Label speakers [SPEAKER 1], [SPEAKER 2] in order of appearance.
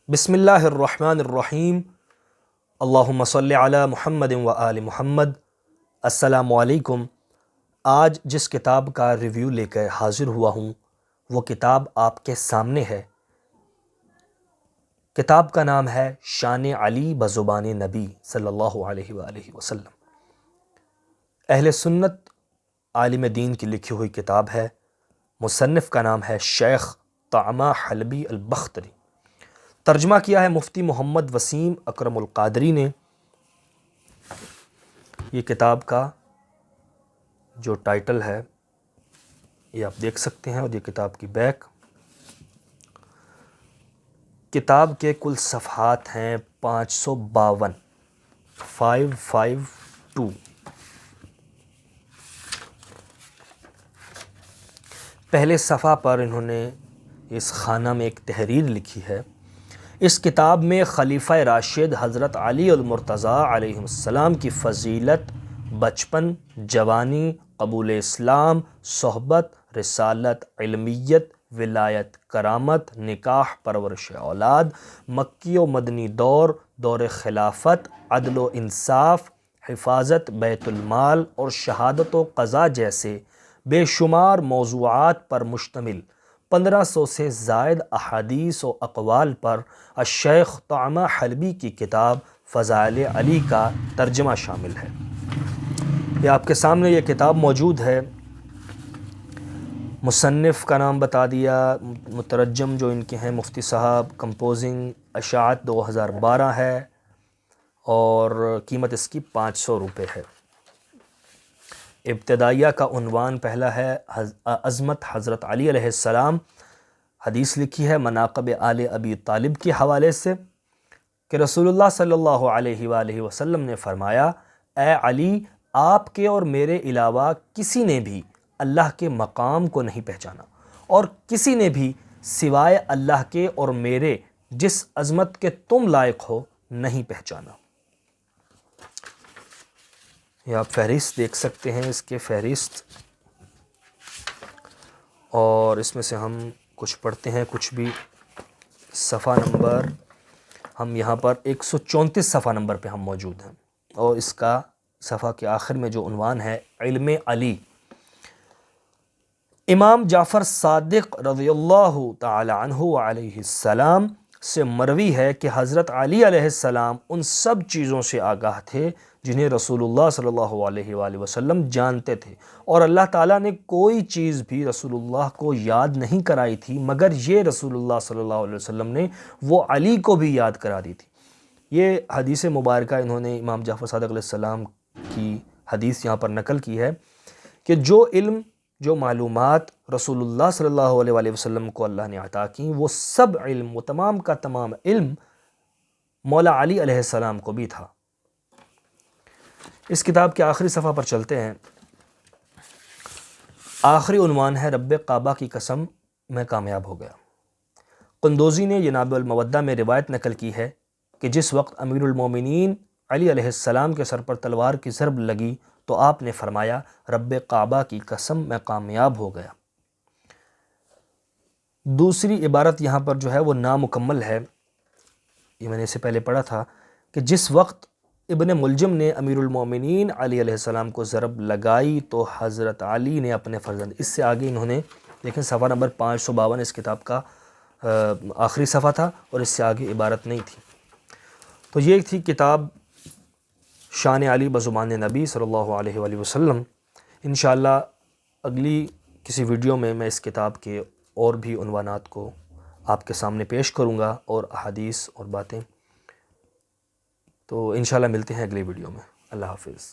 [SPEAKER 1] بسم اللہ الرحمن الرحیم۔ اللہم صلی علی محمد و آل محمد۔ السلام علیکم۔ آج جس کتاب کا ریویو لے کر حاضر ہوا ہوں وہ کتاب آپ کے سامنے ہے۔ کتاب کا نام ہے شان علی بزبان نبی صلی اللہ علیہ وآلہ وسلم۔ اہل سنت عالم دین کی لکھی ہوئی کتاب ہے۔ مصنف کا نام ہے شیخ طعمہ حلبی البختری۔ ترجمہ کیا ہے مفتی محمد وسیم اکرم القادری نے۔ یہ کتاب کا جو ٹائٹل ہے یہ آپ دیکھ سکتے ہیں، اور یہ کتاب کی بیک۔ کتاب کے کل صفحات ہیں 552 552۔ پہلے صفحہ پر انہوں نے اس خانہ میں ایک تحریر لکھی ہے۔ اس کتاب میں خلیفہ راشد حضرت علی المرتضیٰ علیہ السلام کی فضیلت، بچپن، جوانی، قبول اسلام، صحبت، رسالت، علمیت، ولایت، کرامت، نکاح، پرورش اولاد، مکی و مدنی دور خلافت، عدل و انصاف، حفاظت بیت المال اور شہادت و قضاء جیسے بے شمار موضوعات پر مشتمل 1500 سے زائد احادیث و اقوال پر الشیخ طعمہ حلبی کی کتاب فضائل علی کا ترجمہ شامل ہے۔ یہ آپ کے سامنے یہ کتاب موجود ہے۔ مصنف کا نام بتا دیا، مترجم جو ان کے ہیں مفتی صاحب، کمپوزنگ اشاعت 2012 ہے، اور قیمت اس کی 500 روپے ہے۔ ابتدائیہ کا عنوان پہلا ہے عظمت حضرت علی علیہ السلام۔ حدیث لکھی ہے مناقب آل ابی طالب کے حوالے سے کہ رسول اللہ صلی اللہ علیہ وآلہ وسلم نے فرمایا، اے علی، آپ کے اور میرے علاوہ کسی نے بھی اللہ کے مقام کو نہیں پہچانا، اور کسی نے بھی سوائے اللہ کے اور میرے جس عظمت کے تم لائق ہو نہیں پہچانا۔ یہ آپ فہرست دیکھ سکتے ہیں، اس کے فہرست، اور اس میں سے ہم کچھ پڑھتے ہیں، کچھ بھی۔ صفحہ نمبر ہم یہاں پر 134 صفحہ نمبر پہ ہم موجود ہیں، اور اس کا صفحہ کے آخر میں جو عنوان ہے علم علی۔ امام جعفر صادق رضی اللہ تعالی عنہ علیہ السلام سے مروی ہے کہ حضرت علی علیہ السلام ان سب چیزوں سے آگاہ تھے جنہیں رسول اللہ صلی اللہ علیہ وآلہ وسلم جانتے تھے، اور اللہ تعالیٰ نے کوئی چیز بھی رسول اللہ کو یاد نہیں کرائی تھی مگر یہ رسول اللہ صلی اللہ علیہ وسلم نے وہ علی کو بھی یاد کرا دی تھی۔ یہ حدیث مبارکہ انہوں نے امام جعفر صادق علیہ السلام کی حدیث یہاں پر نقل کی ہے کہ جو علم، جو معلومات رسول اللہ صلی اللہ علیہ وآلہ وسلم کو اللہ نے عطا کی، وہ سب علم، وہ تمام کا تمام علم مولا علی علیہ السلام کو بھی تھا۔ اس کتاب کے آخری صفحہ پر چلتے ہیں۔ آخری عنوان ہے رب کعبہ کی قسم میں کامیاب ہو گیا۔ قندوزی نے یہ نابع المودہ میں روایت نقل کی ہے کہ جس وقت امیر المومنین علی علیہ السلام کے سر پر تلوار کی ضرب لگی تو آپ نے فرمایا، رب کعبہ کی قسم میں کامیاب ہو گیا۔ دوسری عبارت یہاں پر جو ہے وہ نامکمل ہے، یہ میں نے اسے پہلے پڑھا تھا کہ جس وقت ابن ملجم نے امیر المومنین علی علیہ السلام کو ضرب لگائی تو حضرت علی نے اپنے فرزند، اس سے آگے انہوں نے دیکھیں صفحہ نمبر 552 اس کتاب کا آخری صفحہ تھا، اور اس سے آگے عبارت نہیں تھی۔ تو یہ تھی کتاب شان علی بزبان نبی صلی اللہ علیہ وآلہ وسلم۔ انشاءاللہ اگلی کسی ویڈیو میں میں اس کتاب کے اور بھی عنوانات کو آپ کے سامنے پیش کروں گا، اور احادیث اور باتیں۔ تو انشاءاللہ ملتے ہیں اگلے ویڈیو میں۔ اللہ حافظ۔